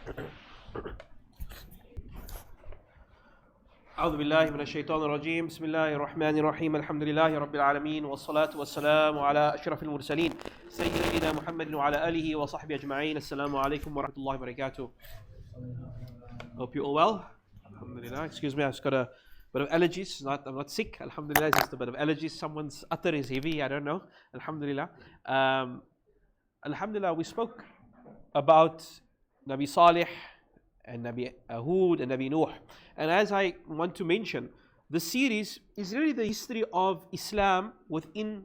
أعوذ بالله من الشيطان الرجيم بسم الله الرحمن الرحيم الحمد لله رب العالمين والصلاة والسلام على أشرف المرسلين سيدنا محمد وعلى آله وصحبه أجمعين. Assalamu alaikum wa rahmatullahi wa barakatuh. Hope you all well. Alhamdulillah. Excuse me, I've just got a bit of allergies. I'm not sick. Alhamdulillah, it's just a bit of allergies. Someone's utter is heavy. I don't know. Alhamdulillah. Alhamdulillah, we spoke about Nabi Salih and Nabi Hud and Nabi Nuh. And as I want to mention, the series is really the history of Islam within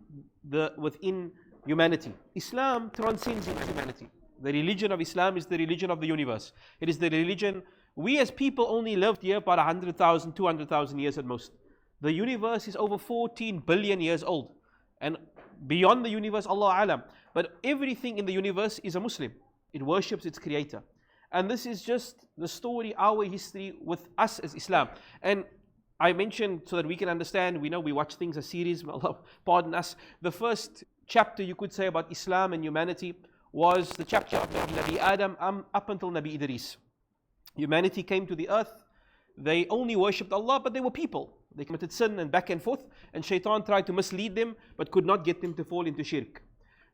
humanity. Islam transcends humanity. The religion of Islam is the religion of the universe. It is the religion, we as people only lived here about 100,000, 200,000 years at most. The universe is over 14 billion years old. And beyond the universe, Allah Alam. But everything in the universe is a Muslim. It worships its creator. And this is just the story, our history with us as Islam. And I mentioned so that we can understand, we know we watch things as series, Allah pardon us. The first chapter you could say about Islam and humanity was the chapter of Nabi Adam up until Nabi Idris. Humanity came to the earth, they only worshipped Allah, but they were people. They committed sin and back and forth, and Shaitan tried to mislead them, but could not get them to fall into shirk.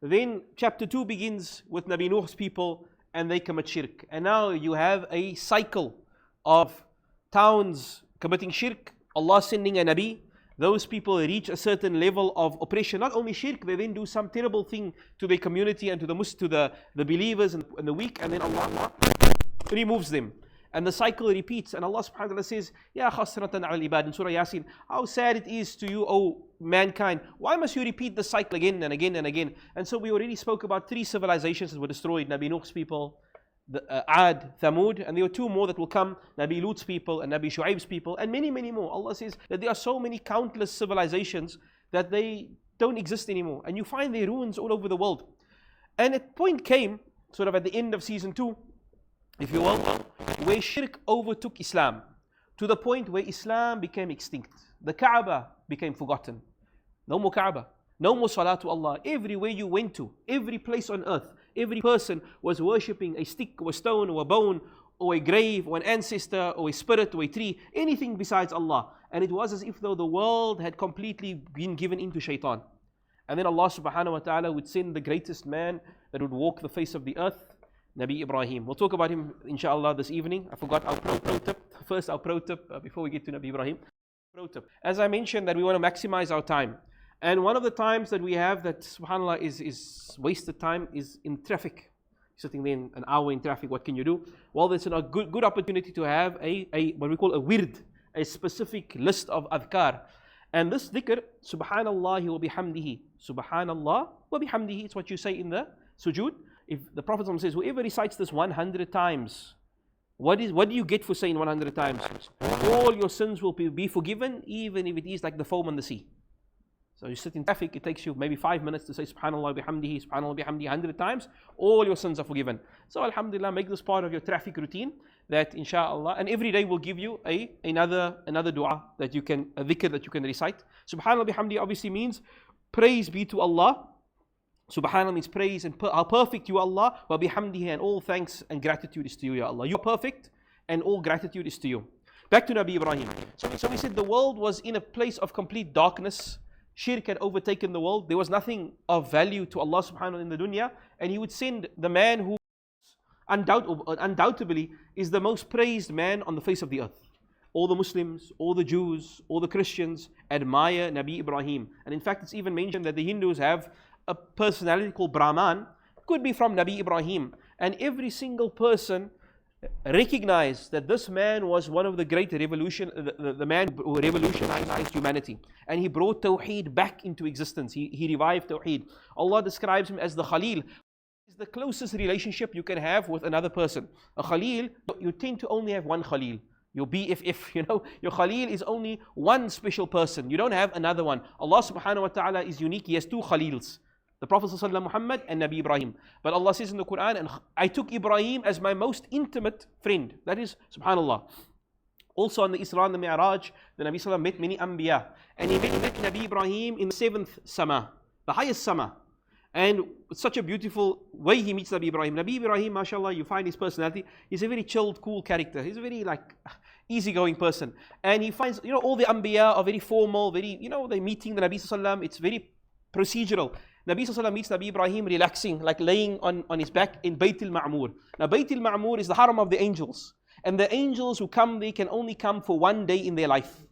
Then chapter 2 begins with Nabi Nuh's people, and they commit shirk. And now you have a cycle of towns committing shirk, Allah sending a Nabi. Those people reach a certain level of oppression. Not only shirk, they then do some terrible thing to their community and to the believers and the weak, and then Allah removes them. And the cycle repeats, and Allah subhanahu wa ta'ala says, Ya khasratan al ibad in Surah Yasin, how sad it is to you, O mankind. Why must you repeat the cycle again and again and again? And so we already spoke about 3 civilizations that were destroyed, Nabi Nuh's people, Ad, Thamud, and there were 2 more that will come, Nabi Lut's people and Nabi Shu'aib's people, and many, many more. Allah says that there are so many countless civilizations that they don't exist anymore. And you find their ruins all over the world. And a point came, sort of at the end of season 2, if you will, where shirk overtook Islam to the point where Islam became extinct. The Kaaba became forgotten. No more Kaaba, no more salah to Allah. Everywhere you went to, every place on earth, every person was worshipping a stick or a stone or a bone or a grave or an ancestor or a spirit or a tree, anything besides Allah. And it was as if though the world had completely been given into Shaitan. And then Allah subhanahu wa ta'ala would send the greatest man that would walk the face of the earth, Nabi Ibrahim. We'll talk about him inshallah this evening. I forgot our pro tip. First our pro tip before we get to Nabi Ibrahim. Pro tip. As I mentioned that we want to maximize our time. And one of the times that we have that subhanAllah is wasted time is in traffic. Sitting there in an hour in traffic, what can you do? Well, there's a good opportunity to have a what we call a wird, a specific list of adhkar. And this dhikr, subhanallah wa bihamdihi. Subhanallah wa bihamdihi. It's what you say in the sujood. If the Prophet says, whoever recites this 100 times, what do you get for saying 100 times? All your sins will be forgiven, even if it is like the foam on the sea. So you sit in traffic, it takes you maybe 5 minutes to say subhanallah bihamdihi, subhanallah bihamdihi 100 times, all your sins are forgiven. So alhamdulillah, make this part of your traffic routine, that inshallah, and every day will give you another dua that you can, a dhikr that you can recite. Subhanallah bihamdihi obviously means praise be to Allah. Subhanallah means praise and how perfect you are, Allah. Wa bihamdihi, and all thanks and gratitude is to you, Ya Allah. You are perfect and all gratitude is to you. Back to Nabi Ibrahim. So we said the world was in a place of complete darkness. Shirk had overtaken the world. There was nothing of value to Allah subhanahu wa ta'ala in the dunya. And He would send the man who undoubtedly is the most praised man on the face of the earth. All the Muslims, all the Jews, all the Christians admire Nabi Ibrahim. And in fact, it's even mentioned that the Hindus have a personality called Brahman, could be from Nabi Ibrahim. And every single person recognized that this man was one of the great the man who revolutionized humanity. And he brought Tawheed back into existence. He revived Tawheed. Allah describes him as the Khalil. It's the closest relationship you can have with another person. A Khalil, you tend to only have one Khalil. Your BFF, your Khalil is only one special person. You don't have another one. Allah subhanahu wa ta'ala is unique. He has 2 Khalils. The Prophet ﷺ Muhammad and Nabi Ibrahim. But Allah says in the Quran, and I took Ibrahim as my most intimate friend. That is, subhanallah. Also on the Isra and the Mi'raj, the Nabi ﷺ met many Anbiya. And he met Nabi Ibrahim in the 7th Sama, the highest Sama. And it's such a beautiful way he meets Nabi Ibrahim. Nabi Ibrahim, mashallah, you find his personality. He's a very chilled, cool character. He's a very easygoing person. And he finds, all the Anbiya are very formal, very, they're meeting the Nabi Sallallahu. It's very procedural. Nabi Sallallahu meets Nabi Ibrahim relaxing, like laying on his back in Bayt al-Ma'mur. Now Bayt al-Ma'mur is the haram of the angels. And the angels who come there can only come for one day in their life.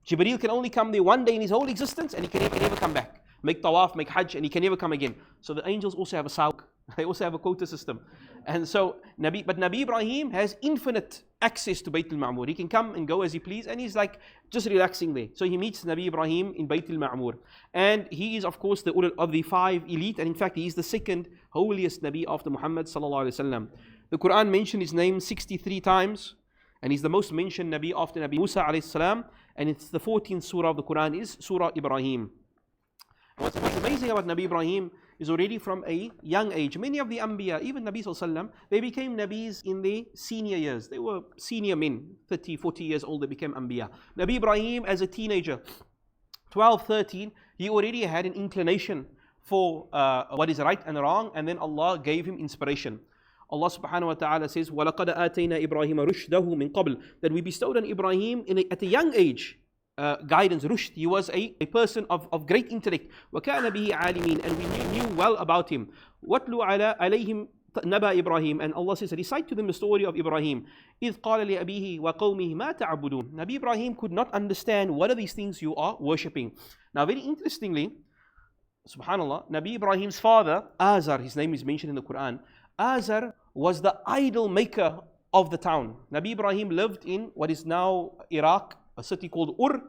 Jibreel can only come there one day in his whole existence, and he can never come back. Make tawaf, make hajj, and he can never come again. So the angels also have a sawq. They also have a quota system. And so, Nabi Ibrahim has infinite access to Bayt al-Ma'mur. He can come and go as he please, and he's like just relaxing there. So he meets Nabi Ibrahim in Bayt al-Ma'mur. And he is, of course, of the 5 elite, and in fact, he is the second holiest Nabi after Muhammad sallallahu alaihi wasallam. The Quran mentioned his name 63 times, and he's the most mentioned Nabi after Nabi Musa alayhi salam, and it's the 14th surah of the Quran is Surah Ibrahim. What's amazing about Nabi Ibrahim is already from a young age. Many of the Anbiya, even Nabi Sallallahu Alaihi Wasallam, they became Nabis in their senior years. They were senior men, 30, 40 years old, they became Anbiya. Nabi Ibrahim as a teenager, 12, 13, he already had an inclination for what is right and wrong, and then Allah gave him inspiration. Allah subhanahu wa ta'ala says, وَلَقَدْ آتَيْنَا إِبْرَاهِيمَ رُشْدَهُ مِنْ قَبْلِ, that we bestowed on Ibrahim at a young age, guidance, rushd. He was a person of great intellect. وَكَانَ بِهِ عَالِمِينَ, and we knew well about him. وَاتْلُوا عَلَيْهِمْ نَبَأَ Ibrahim, and Allah says, recite to them the story of Ibrahim. إِذْ قَالَ لِأَبِيهِ وَقَوْمِهِ مَا تَعْبُدُونَ. Nabi Ibrahim could not understand what are these things you are worshipping. Now very interestingly, subhanallah, Nabi Ibrahim's father, Azar, his name is mentioned in the Quran. Azar was the idol maker of the town. Nabi Ibrahim lived in what is now Iraq, a city called Ur.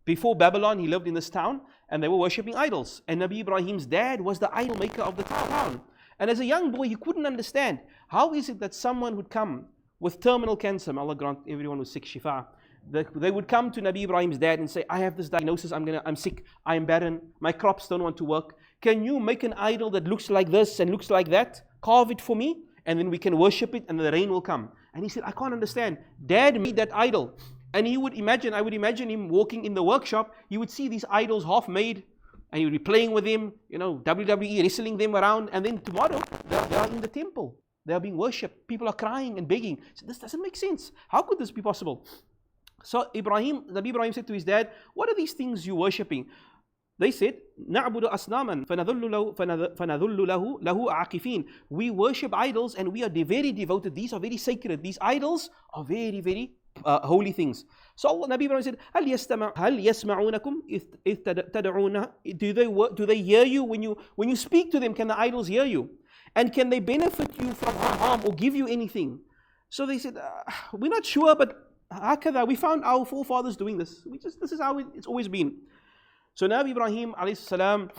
Before Babylon, he lived in this town, and they were worshipping idols. And Nabi Ibrahim's dad was the idol maker of the town. And as a young boy, he couldn't understand, how is it that someone would come with terminal cancer, may Allah grant everyone who's sick shifa, they would come to Nabi Ibrahim's dad and say, I have this diagnosis, I'm sick, I'm barren, my crops don't want to work. Can you make an idol that looks like this and looks like that? Carve it for me, and then we can worship it, and the rain will come. And he said, I can't understand. Dad made that idol. And I would imagine him walking in the workshop. He would see these idols half made, and he would be playing with them, WWE, wrestling them around. And then tomorrow, they are in the temple. They are being worshipped. People are crying and begging. So this doesn't make sense. How could this be possible? So Nabi Ibrahim said to his dad, what are these things you're worshipping? They said, نَعْبُدُ أَصْنَامًا فَنَظُلُّ لَهُ عَاكِفِينَ. We worship idols and we are very devoted. These are very sacred. These idols are very, very holy things. So Nabi Ibrahim said, هَلْ يَسْمَعُونَكُمْ إِذْ تَدْعُونَ. Do they hear you when you speak to them? Can the idols hear you? And can they benefit you from harm or give you anything? So they said, we're not sure, but hakada, we found our forefathers doing this. This is how it's always been. So Nabi Ibrahim alayhi salam,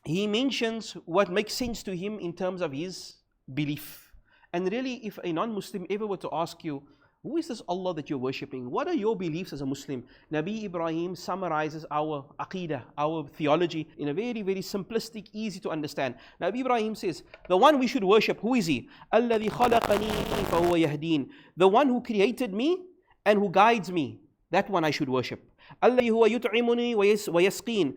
he mentions what makes sense to him in terms of his belief. And really, if a non-Muslim ever were to ask you, who is this Allah that you're worshipping? What are your beliefs as a Muslim? Nabi Ibrahim summarizes our aqeedah, our theology in a very, very simplistic, easy to understand. Nabi Ibrahim says, the one we should worship, who is he? الَّذِي خَلَقَنِي فَهُوَ يَهْدِينَ. The one who created me and who guides me, that one I should worship. الَّذِي هُوَ يُطْعِمُنِي وَيَسْقِينَ.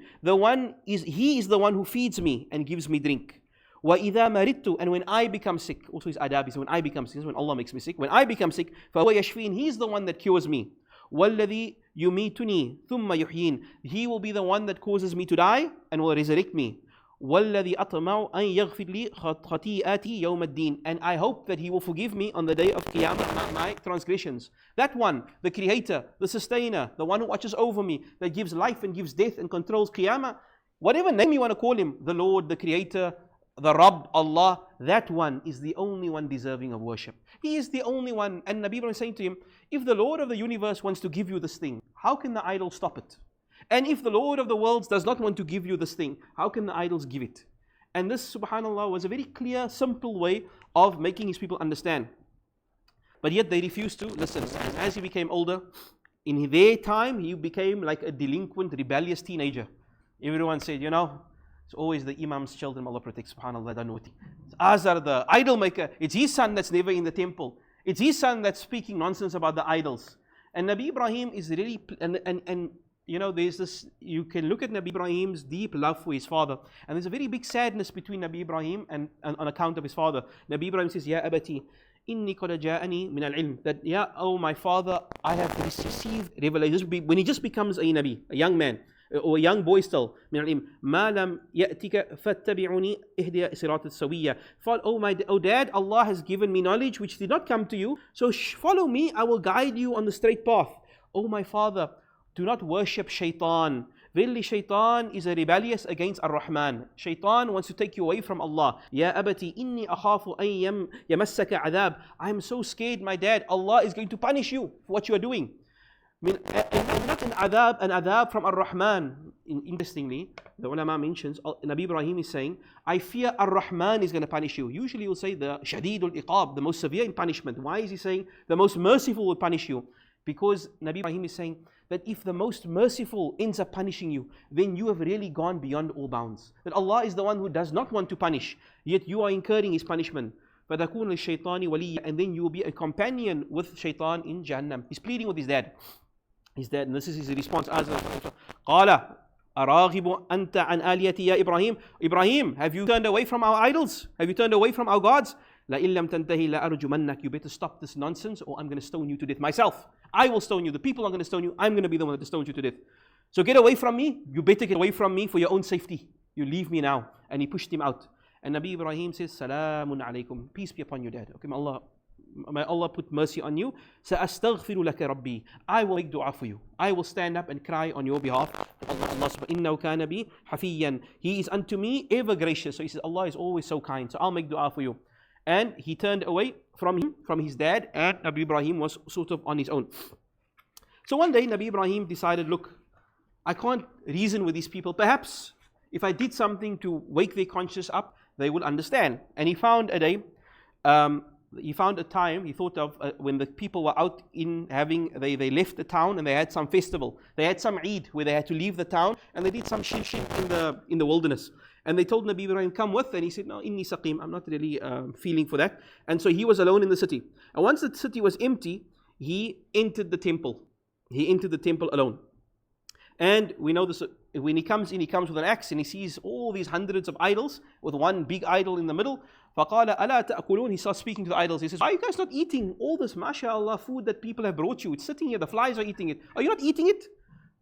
He is the one who feeds me and gives me drink. وَإِذَا مَرِضْتُ. And when I become sick, also his adab is when I become sick, when Allah makes me sick. When I become sick, فَهُوَ يَشْفِينَ. He is the one that cures me. وَالَّذِي يُمِيتُنِي ثُمَّ يُحْيِينَ. He will be the one that causes me to die and will resurrect me. وَالَّذِي أَطْمَعُ أَن يَغْفِرْ لِي خَطِيئَاتِي يَوْمَ الدِّينِ. And I hope that He will forgive me on the day of Qiyamah my transgressions. That one, the Creator, the Sustainer, the one who watches over me, that gives life and gives death and controls Qiyamah, whatever name you want to call Him, the Lord, the Creator, the Rabb, Allah, that one is the only one deserving of worship. He is the only one. And Nabi Ibrahim is saying to him, if the Lord of the universe wants to give you this thing, how can the idol stop it? And if the Lord of the worlds does not want to give you this thing, how can the idols give it? And this, subhanAllah, was a very clear, simple way of making his people understand. But yet they refused to listen. And as he became older, in their time, he became like a delinquent, rebellious teenager. Everyone said, it's always the Imam's children, Allah protect, subhanAllah, don't know what. It's Azar, the idol maker. It's his son that's never in the temple. It's his son that's speaking nonsense about the idols. And Nabi Ibrahim is really, and there's this, you can look at Nabi Ibrahim's deep love for his father, and there's a very big sadness between Nabi Ibrahim and on account of his father. Nabi Ibrahim says, Ya abati, inni qad ja'ani min al-ilm, that, oh my father, I have received revelation. When he just becomes a Nabi, a young man, or a young boy still, min al-ilm, ma lam ya'tika fattabi'uni ihdiya sirat al-sawiyya. Oh dad, Allah has given me knowledge which did not come to you, so follow me, I will guide you on the straight path. Oh my father, do not worship shaitan. Verily shaitan is a rebellious against Ar-Rahman. Shaitan wants to take you away from Allah. Ya abati inni akhafu an yamassaka adab. I am so scared, my dad, Allah is going to punish you for what you are doing. Not an adab from Ar-Rahman. Interestingly, the ulama mentions, Nabi Ibrahim is saying, I fear Ar-Rahman is going to punish you. Usually you'll say the shadidul iqab, the most severe in punishment. Why is he saying the most merciful will punish you? Because Nabi Ibrahim is saying that if the most merciful ends up punishing you, then you have really gone beyond all bounds. That Allah is the one who does not want to punish, yet you are incurring His punishment. فَتَكُونَ لِلشَّيْطَانِ وَلِيًّا, and then you will be a companion with shaitan in Jahannam. He's pleading with his dad. His dad, and this is his response. قَالَ أَرَاغِبُ أَنْتَ عَنْ آلِيَتِي يَا Ibrahim. Ibrahim, have you turned away from our idols? Have you turned away from our gods? لَإِن لَمْ تَنْتَهِ لَأَرْجُمَنَّكَ. You better stop this nonsense or I'm going to stone you to death myself. I will stone you. The people are going to stone you. I'm going to be the one that stones you to death. So get away from me. You better get away from me for your own safety. You leave me now. And he pushed him out. And Nabi Ibrahim says, Salamun alaykum. Peace be upon you, dad. Okay, may Allah put mercy on you. سَأَسْتَغْفِرُ لَكَ رَبِّي. I will make dua for you. I will stand up and cry on your behalf. Allah إِنَّهُ كَانَ بِي حَفِيًّا. He is unto me ever gracious. So he says, Allah is always so kind. So I'll make dua for you. And he turned away from him, from his dad, and Nabi Ibrahim was sort of on his own. So one day Nabi Ibrahim decided, look, I can't reason with these people. Perhaps if I did something to wake their conscience up, they will understand. And he found a day, he found a time, he thought of when the people were out in having, they left the town and they had some festival. They had some Eid where they had to leave the town and they did some shirk in the wilderness. And they told Nabi Ibrahim, come with, and he said, no, inni saqim, I'm not really feeling for that. And so he was alone in the city. And once the city was empty, he entered the temple. He entered the temple alone. And we know this, when he comes in, he comes with an axe and he sees all these hundreds of idols with one big idol in the middle. فَقَالَ أَلَا تَأْكُلُونَ. He starts speaking to the idols. He says, why are you guys not eating all this, mashallah, food that people have brought you? It's sitting here, the flies are eating it. Are you not eating it?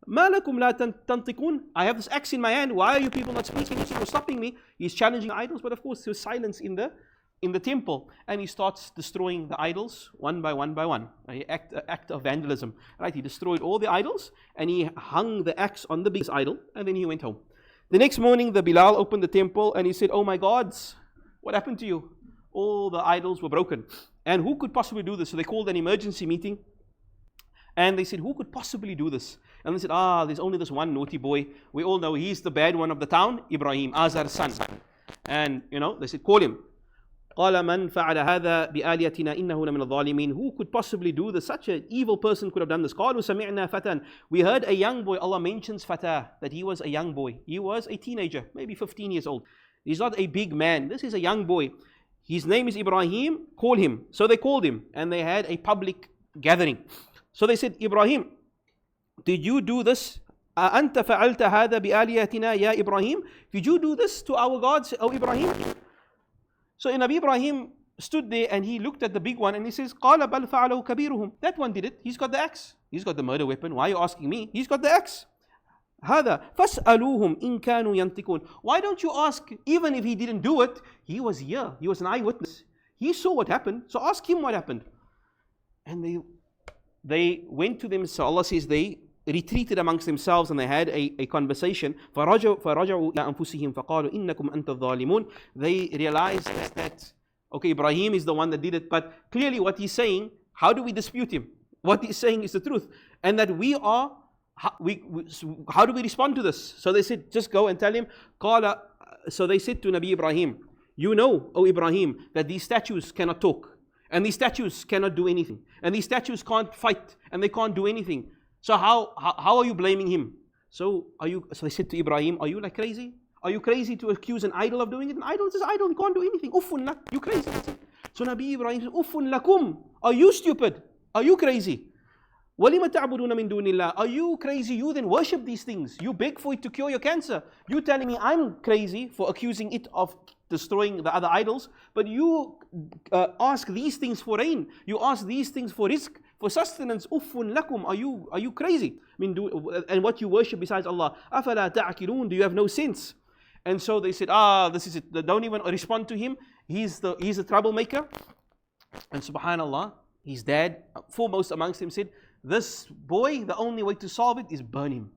مَا لَكُمْ لَا تَنْطِقُونَ. I have this axe in my hand. Why are you people not speaking? You're stopping me. He's challenging idols, but of course there's silence in the temple. And he starts destroying the idols one by one by one. An act of vandalism. Right? He destroyed all the idols and he hung the axe on the biggest idol and then he went home. The next morning the Bilal opened the temple and he said, oh my gods, what happened to you? All the idols were broken. And who could possibly do this? So they called an emergency meeting. And they said, who could possibly do this? And they said, there's only this one naughty boy. We all know he's the bad one of the town, Ibrahim, Azar's son. And, they said, call him. قَالَ مَنْ فَعَلَ هَذَا بِآلِيَتِنَا إِنَّهُ لَمِنَ الظَّالِمِينَ. Who could possibly do this? Such an evil person could have done this. قَالُوا سَمِعْنَا فَتًى. We heard a young boy. Allah mentions Fatah, that he was a young boy. He was a teenager, maybe 15 years old. He's not a big man. This is a young boy. His name is Ibrahim. Call him. So they called him and they had a public gathering. So they said, Ibrahim, did you do this? أَأَنْتَ فَعَلْتَ هَذَا بِآلِيَتِنَا يَا Ibrahim? Did you do this to our gods, O Ibrahim? So Nabi Ibrahim stood there and he looked at the big one and he says, قَالَ بَلْ فَعَلَهُ كَبِيرُهُم. That one did it. He's got the axe. He's got the murder weapon. Why are you asking me? He's got the axe. هَذَا فَاسْأَلُوهُمْ إِن كَانُوا يَنْتِقُونَ. Why don't you ask, even if he didn't do it, he was here. He was an eyewitness. He saw what happened. So ask him what happened. And they went to them. So Allah says they retreated amongst themselves and they had a conversation. فَرَجَعُوا إِلَىٰ أَنفُسِهِمْ فَقَالُوا إِنَّكُمْ أَنْتَ الظَّالِمُونَ. They realized that, okay, Ibrahim is the one that did it, but clearly what he's saying, how do we dispute him? What he's saying is the truth. And that we are, how do we respond to this? So they said, just go and tell him. So they said to Nabi Ibrahim, you know, O Ibrahim, that these statues cannot talk. And these statues cannot do anything. And these statues can't fight. And they can't do anything. So how are you blaming him? So they said to Ibrahim, are you like crazy? Are you crazy to accuse an idol of doing it? An idol is an idol, he can't do anything. Uffun lak, you crazy. So Nabi Ibrahim said, Uffun lakum, are you stupid? Are you crazy? وَلِمَ تَعْبُدُونَ مِن دُونِ اللَّهِ. Are you crazy? You then worship these things. You beg for it to cure your cancer. You telling me I'm crazy for accusing it of destroying the other idols, but you ask these things for rain. You ask these things for rizq, for sustenance. Uffun lakum. Are you crazy? And what you worship besides Allah. أَفَلَا تَعْقِلُونَ. Do you have no sense? And so they said, this is it. Don't even respond to him. He's the troublemaker. And subhanallah, his dad, foremost amongst them, said, this boy, the only way to solve it is burn him.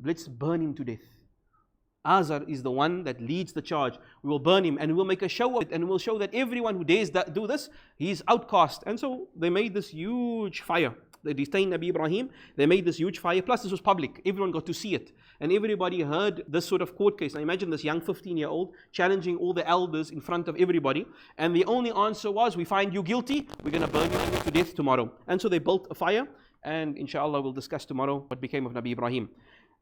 Let's burn him to death. Azar is the one that leads the charge. We will burn him and we will make a show of it, and we will show that everyone who dares do this, he is outcast. And so they made this huge fire. They detained Nabi Ibrahim. They made this huge fire. Plus this was public. Everyone got to see it. And everybody heard this sort of court case. Now imagine this young 15-year-old challenging all the elders in front of everybody. And the only answer was, we find you guilty. We're going to burn you to death tomorrow. And so they built a fire. And inshallah we'll discuss tomorrow what became of Nabi Ibrahim.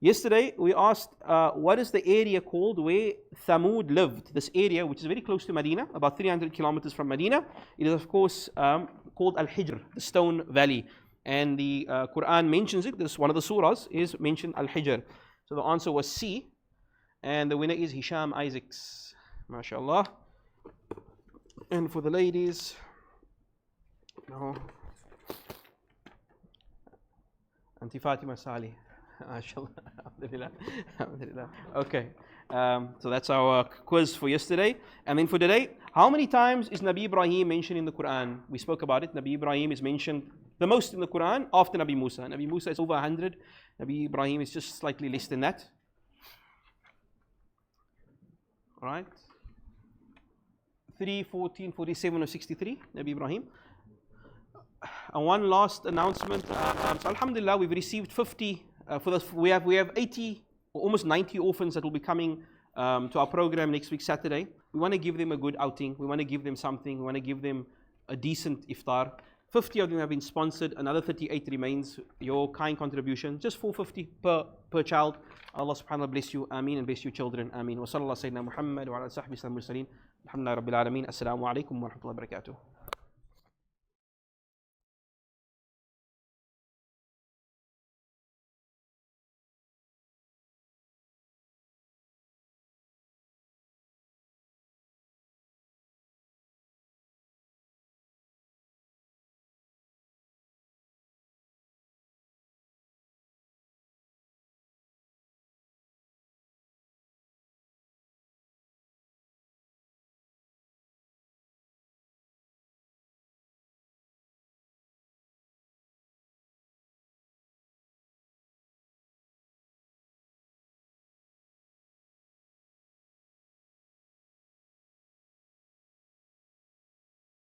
Yesterday we asked, what is the area called where Thamud lived? This area, which is very close to Medina, about 300 kilometers from Medina. It is of course called Al-Hijr, the stone valley. And the Quran mentions it. This one of the surahs is mentioned Al-Hijr. So the answer was C. And the winner is Hisham Isaacs. MashaAllah. And for the ladies, no. Auntie Fatima Salih. MashaAllah. Alhamdulillah. Alhamdulillah. Okay. So that's our quiz for yesterday. And then for today, how many times is Nabi Ibrahim mentioned in the Quran? We spoke about it. Nabi Ibrahim is mentioned the most in the Quran after Nabi Musa. Nabi Musa is over 100. Nabi Ibrahim is just slightly less than that. All right. 3, 14, 47 or 63, Nabi Ibrahim. And one last announcement. So alhamdulillah, we've received 50. For this, we have 80 or almost 90 orphans that will be coming to our program next week, Saturday. We want to give them a good outing. We want to give them something. We want to give them a decent iftar. 50 of them have been sponsored. Another 38 remains. Your kind contribution, just $450 per child. Allah subhanahu wa ta'ala bless you. Ameen. And bless you children. Ameen. Wa sallallahu sayyidina Muhammad wa ala sahbihi sallam mursaleen. Alhamdulillah rabbil alameen. Assalamu alaikum wa rahmatullahi wa barakatuh.